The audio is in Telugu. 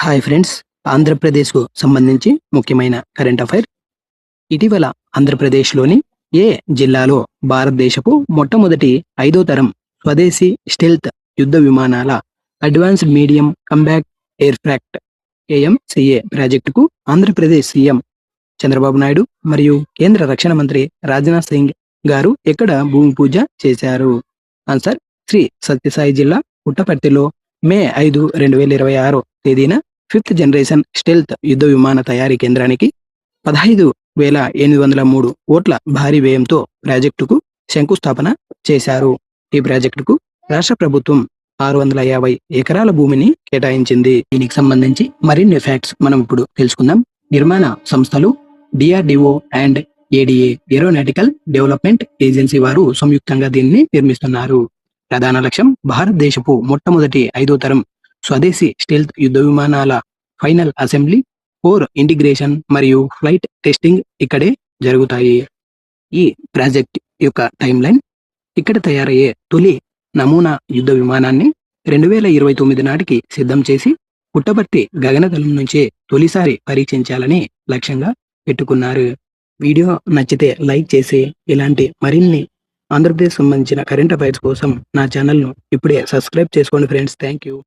Hi friends. ఆంధ్రప్రదేశ్‌కు సంబంధించి ముఖ్యమైన కరెంట్ అఫైర్. ఇటీవల ఆంధ్రప్రదేశ్‌లోని ఏ జిల్లాలో భారతదేశపు మొట్టమొదటి 5వ తరం స్వదేశీ స్టెల్త్ యుద్ధ విమానాల advanced medium combat aircraft AMCA ప్రాజెక్టుకు ఆంధ్రప్రదేశ్ సీఎం చంద్రబాబు నాయుడు మరియు కేంద్ర రక్షణ మంత్రి రాజ్నాథ్ సింగ్ గారు ఎక్కడ భూమి పూజ చేశారు? ఆన్సర్ శ్రీ సత్యసాయి జిల్లా పుట్టపర్తిలో మే 5, 2026 తేదీన 5th జనరేషన్ స్టెల్త్ యుద్ధ విమాన తయారీ కేంద్రానికి 15,803 కోట్ల భారీ వ్యయంతో ప్రాజెక్టుకు శంకుస్థాపన చేశారు. ఈ ప్రాజెక్టుకు రాష్ట్ర ప్రభుత్వం 650 ఎకరాల భూమిని కేటాయించింది. దీనికి సంబంధించి మరిన్ని ఫ్యాక్ట్స్ మనం ఇప్పుడు తెలుసుకుందాం. నిర్మాణ సంస్థలు DRDO and ADA aeronautical development agency వారు సంయుక్తంగా దీన్ని నిర్మిస్తున్నారు. ప్రధాన లక్ష్యం భారతదేశపు మొట్టమొదటి 5వ తరం స్వదేశీ స్టెల్త్ యుద్ధ విమానాల ఫైనల్ అసెంబ్లీ, కోర్ ఇంటిగ్రేషన్ మరియు ఫ్లైట్ టెస్టింగ్ ఇక్కడే జరుగుతాయి. ఈ ప్రాజెక్ట్ యొక్క టైమ్ లైన్: ఇక్కడ తయారయ్యే తొలి నమూనా యుద్ధ విమానాన్ని 2029 నాటికి సిద్ధం చేసి పుట్టపర్తి గగనతలం నుంచే తొలిసారి పరీక్షించాలని లక్ష్యంగా పెట్టుకున్నారు. వీడియో నచ్చితే లైక్ చేసి ఇలాంటి మరిన్ని ఆంధ్రప్రదేశ్ సంబంధించిన కరెంట్ అఫైర్స్ కోసం నా ఛానల్ను ఇప్పుడే సబ్స్క్రైబ్ చేసుకోండి ఫ్రెండ్స్. Thank you.